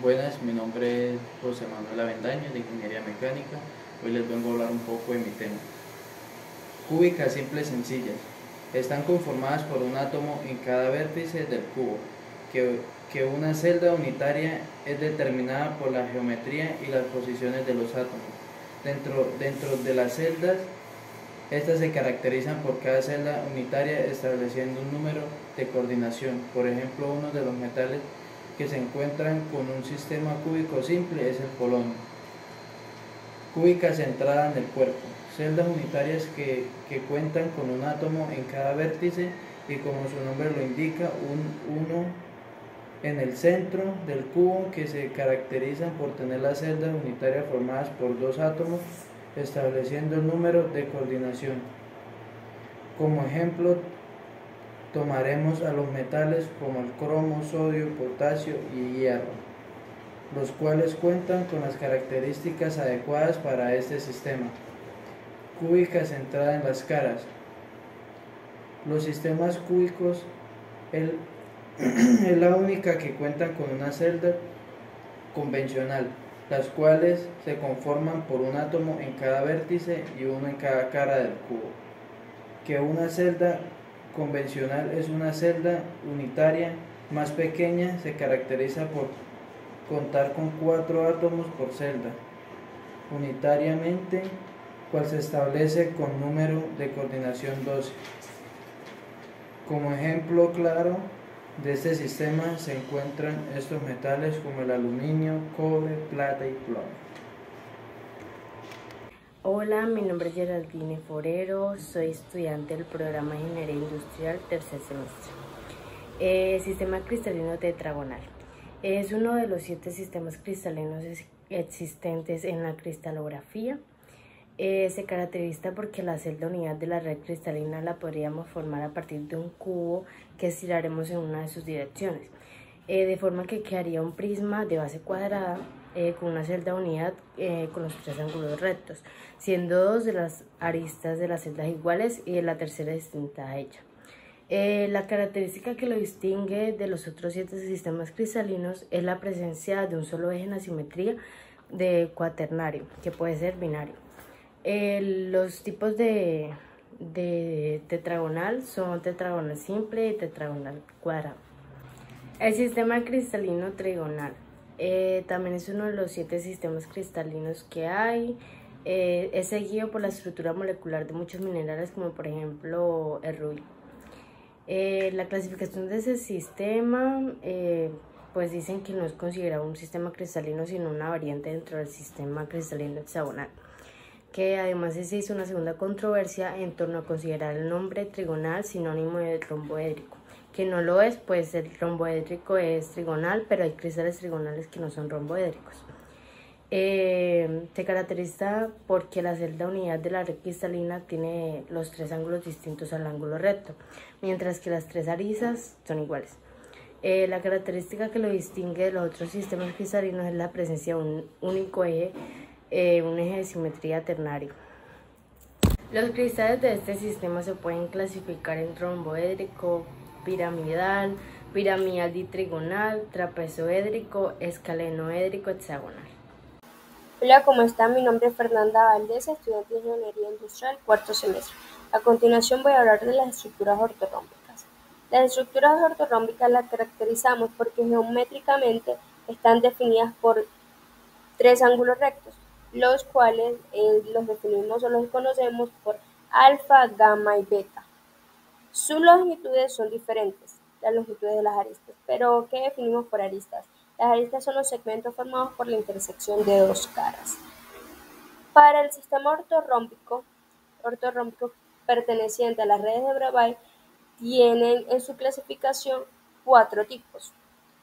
Buenas, mi nombre es José Manuel Avendaño, de Ingeniería Mecánica. Hoy les vengo a hablar un poco de mi tema. Cúbicas simples sencillas. Están conformadas por un átomo en cada vértice del cubo, que una celda unitaria es determinada por la geometría y las posiciones de los átomos. Dentro de las celdas, estas se caracterizan por cada celda unitaria estableciendo un número de coordinación. Por ejemplo, uno de los metales que se encuentran con un sistema cúbico simple es el polonio. Cúbica centrada en el cuerpo. Celdas unitarias que cuentan con un átomo en cada vértice y, como su nombre lo indica, uno en el centro del cubo, que se caracterizan por tener las celdas unitarias formadas por dos átomos estableciendo el número de coordinación. Como ejemplo tomaremos a los metales como el cromo, sodio, potasio y hierro, los cuales cuentan con las características adecuadas para este sistema. Cúbica centrada en las caras. Los sistemas cúbicos es la única que cuentan con una celda convencional, las cuales se conforman por un átomo en cada vértice y uno en cada cara del cubo. Que una celda convencional es una celda unitaria más pequeña, se caracteriza por contar con 4 átomos por celda unitariamente, cual se establece con número de coordinación 12. Como ejemplo claro de este sistema se encuentran estos metales como el aluminio, cobre, plata y plomo. Hola, mi nombre es Geraldine Forero, soy estudiante del programa de Ingeniería Industrial tercer semestre. Sistema cristalino tetragonal. Es uno de los 7 sistemas cristalinos existentes en la cristalografía. Se caracteriza porque la celda unidad de la red cristalina la podríamos formar a partir de un cubo que estiraremos en una de sus direcciones, de forma que quedaría un prisma de base cuadrada con una celda unidad con los 3 ángulos rectos, siendo 2 de las aristas de las celdas iguales y la tercera distinta a ella. La característica que lo distingue de los otros 7 sistemas cristalinos es la presencia de un solo eje en asimetría de cuaternario, que puede ser binario. Los tipos de tetragonal son tetragonal simple y tetragonal cuadrado. El sistema cristalino trigonal también es uno de los 7 sistemas cristalinos que hay. Es seguido por la estructura molecular de muchos minerales, como por ejemplo el rubí. La clasificación de ese sistema, pues dicen que no es considerado un sistema cristalino, sino una variante dentro del sistema cristalino hexagonal, que además se hizo una segunda controversia en torno a considerar el nombre trigonal sinónimo de romboédrico, que no lo es, pues el romboédrico es trigonal, pero hay cristales trigonales que no son romboédricos. Se caracteriza porque la celda unidad de la red cristalina tiene los 3 ángulos distintos al ángulo recto, mientras que las 3 aristas son iguales. La característica que lo distingue de los otros sistemas cristalinos es la presencia de un único eje, un eje de simetría ternario. Los cristales de este sistema se pueden clasificar en romboédrico, piramidal, piramidal ditrigonal, trapezoédrico, escalenoédrico, hexagonal. Hola, ¿cómo están? Mi nombre es Fernanda Valdés, estudiante de Ingeniería Industrial, cuarto semestre. A continuación voy a hablar de las estructuras ortorrómbicas. Las estructuras ortorrómbicas las caracterizamos porque geométricamente están definidas por 3 ángulos rectos, los cuales los definimos o los conocemos por alfa, gamma y beta. Sus longitudes son diferentes, las longitudes de las aristas. ¿Pero qué definimos por aristas? Las aristas son los segmentos formados por la intersección de 2 caras. Para el sistema ortorrómbico perteneciente a las redes de Bravais, tienen en su clasificación 4 tipos,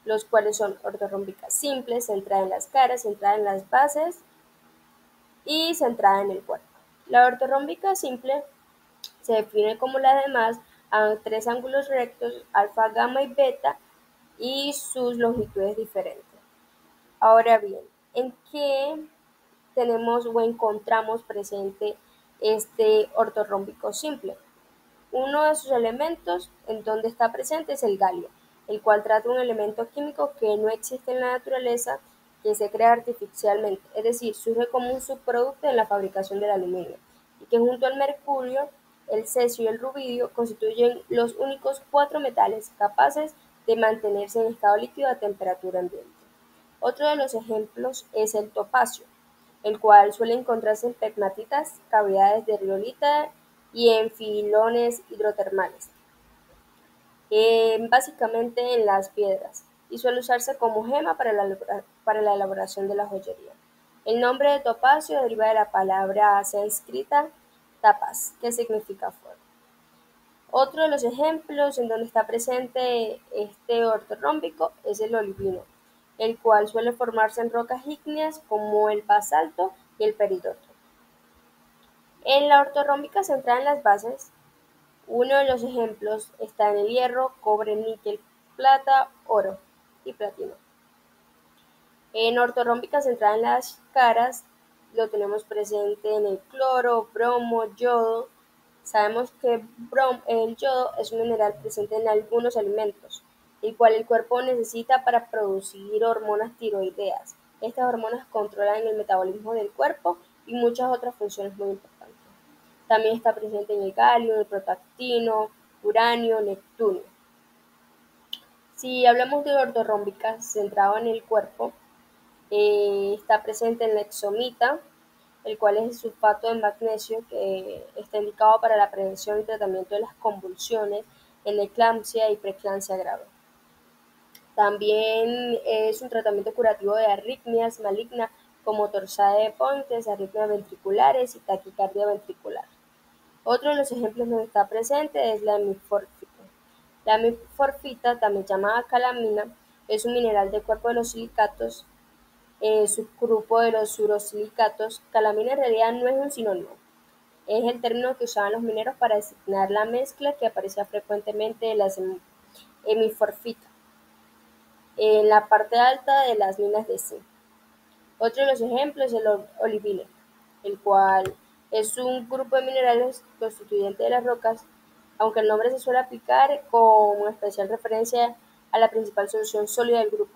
los cuales son ortorrómbica simple, centrada en las caras, centrada en las bases y centrada en el cuerpo. La ortorrómbica simple se define como las demás a 3 ángulos rectos, alfa, gamma y beta, y sus longitudes diferentes. Ahora bien, ¿en qué tenemos o encontramos presente este ortorrómbico simple? Uno de sus elementos en donde está presente es el galio. el cual trata un elemento químico que no existe en la naturaleza, que se crea artificialmente, es decir, surge como un subproducto en la fabricación del aluminio, y que junto al mercurio, el cesio y el rubidio constituyen los únicos 4 metales capaces de mantenerse en estado líquido a temperatura ambiente. Otro de los ejemplos es el topacio, el cual suele encontrarse en pegmatitas, cavidades de riolita y en filones hidrotermales, básicamente en las piedras, y suele usarse como gema para la elaboración de la joyería. El nombre de topacio deriva de la palabra sánscrita tapas, que significa fuego. Otro de los ejemplos en donde está presente este ortorrómbico es el olivino, el cual suele formarse en rocas ígneas como el basalto y el peridoto. En la ortorrómbica centrada en las bases, uno de los ejemplos está en el hierro, cobre, níquel, plata, oro y platino. En ortorrómbica centrada en las caras, lo tenemos presente en el cloro, bromo, yodo. Sabemos que el yodo es un mineral presente en algunos alimentos, el cual el cuerpo necesita para producir hormonas tiroideas. Estas hormonas controlan el metabolismo del cuerpo y muchas otras funciones muy importantes. También está presente en el galio, el protactino, uranio, neptunio. Si hablamos de ortorrómbica centrado en el cuerpo, está presente en la exomita, el cual es el sulfato de magnesio que está indicado para la prevención y tratamiento de las convulsiones en eclampsia y preeclampsia grave. También es un tratamiento curativo de arritmias malignas como torsade de Pointes, arritmias ventriculares y taquicardia ventricular. Otro de los ejemplos donde está presente es la hemiforfita. La hemiforfita, también llamada calamina, es un mineral del cuerpo de los silicatos, subgrupo de los urosilicatos. Calamina en realidad no es un sinónimo, es el término que usaban los mineros para designar la mezcla que aparecía frecuentemente de las hemiforfita en la parte alta de las minas de zinc. Otro de los ejemplos es el olivine, el cual es un grupo de minerales constituyente de las rocas, aunque el nombre se suele aplicar con especial referencia a la principal solución sólida del grupo,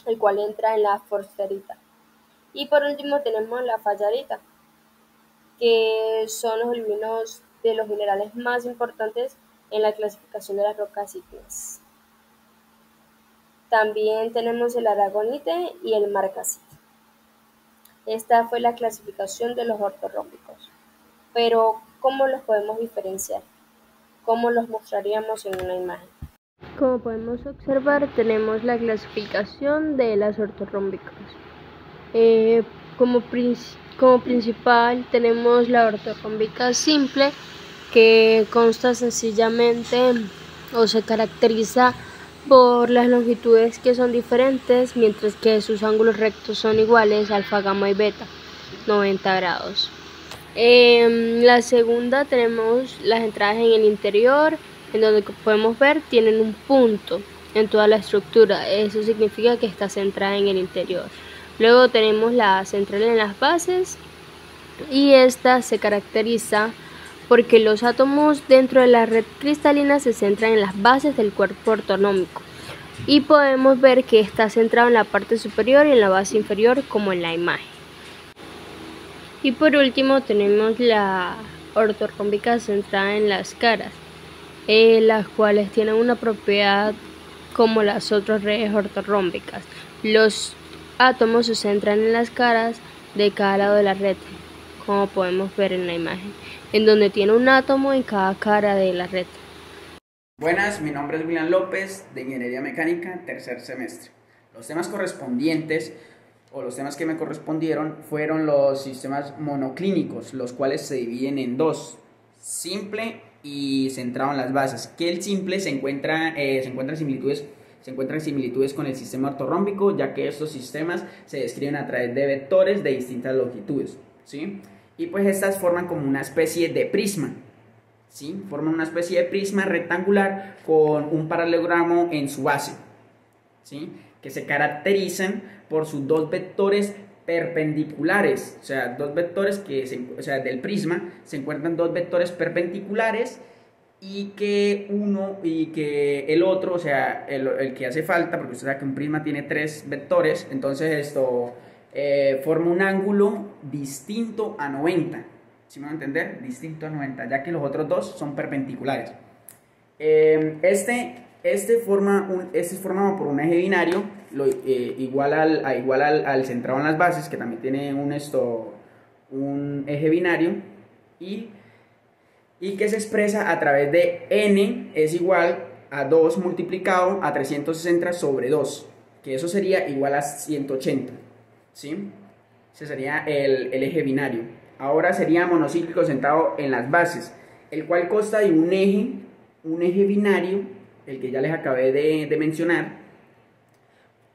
el cual entra en la forsterita. Y por último tenemos la fallarita, que son los olivinos de los minerales más importantes en la clasificación de las rocas ígneas. También tenemos el aragonite y el marcasite. Esta fue la clasificación de los ortorrómbicos. Pero, ¿cómo los podemos diferenciar? ¿Cómo los mostraríamos en una imagen? Como podemos observar, tenemos la clasificación de las ortorrómbicas. Como principal tenemos la ortorrómbica simple, que consta sencillamente o se caracteriza por las longitudes que son diferentes, mientras que sus ángulos rectos son iguales, alfa, gamma y beta, 90 grados. La segunda tenemos las entradas en el interior, en donde podemos ver tienen un punto en toda la estructura, eso significa que está centrada en el interior. Luego tenemos la central en las bases, y esta se caracteriza porque los átomos dentro de la red cristalina se centran en las bases del cuerpo ortonómico, y podemos ver que está centrado en la parte superior y en la base inferior, como en la imagen. Y por último tenemos la ortorrómbica centrada en las caras, las cuales tienen una propiedad como las otras redes ortorrómbicas. Los átomos se centran en las caras de cada lado de la red, como podemos ver en la imagen, en donde tiene un átomo en cada cara de la red. Buenas, mi nombre es William López, de Ingeniería Mecánica, tercer semestre. Los temas correspondientes, o los temas que me correspondieron, fueron los sistemas monoclínicos, los cuales se dividen en dos: simple y centrado en las bases. Que el simple se encuentran similitudes con el sistema ortorrómbico, ya que estos sistemas se describen a través de vectores de distintas longitudes, ¿sí? Y pues estas forman como una especie de prisma, ¿sí? Forman una especie de prisma rectangular con un paralelogramo en su base, ¿sí? Que se caracterizan por sus dos vectores perpendiculares, o sea, dos vectores del prisma se encuentran dos vectores perpendiculares y que el otro, o sea, el que hace falta, porque usted sabe que un prisma tiene 3 vectores, entonces esto forma un ángulo distinto a 90, ¿sí me van a entender? Distinto a 90, ya que los otros dos son perpendiculares. Este es formado por un eje binario, igual al centrado en las bases, que también tiene un eje binario, y que se expresa a través de n es igual a 2 multiplicado a 360 sobre 2, que eso sería igual a 180, ¿sí? Ese sería el eje binario. Ahora sería monocíclico centrado en las bases, el cual consta de un eje binario, el que ya les acabé de mencionar,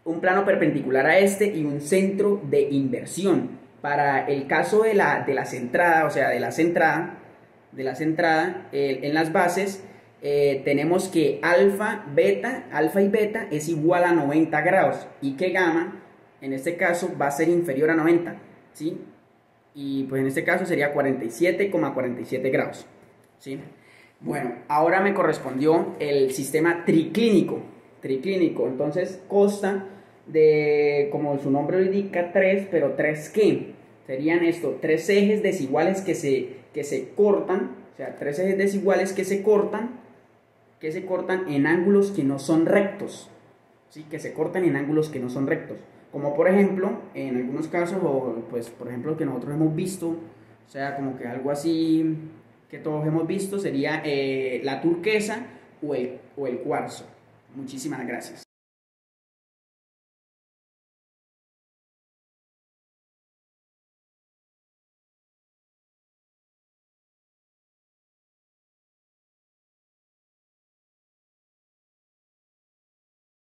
un plano perpendicular a este y un centro de inversión. Para el caso de la centrada, o sea, de la centrada en las bases, tenemos que alfa y beta es igual a 90 grados y que gamma, en este caso, va a ser inferior a 90, ¿sí? Y pues en este caso sería 47,47 grados, ¿sí? Bueno, ahora me correspondió el sistema triclínico. Entonces consta de, como su nombre lo indica, 3, pero 3 ¿qué? Serían 3 ejes desiguales que se cortan, o sea, 3 ejes desiguales que se cortan en ángulos que no son rectos, ¿sí? Que se cortan en ángulos que no son rectos, como por ejemplo, en algunos casos, o pues por ejemplo que nosotros hemos visto, o sea, como que algo así que todos hemos visto sería la turquesa o el cuarzo. Muchísimas gracias.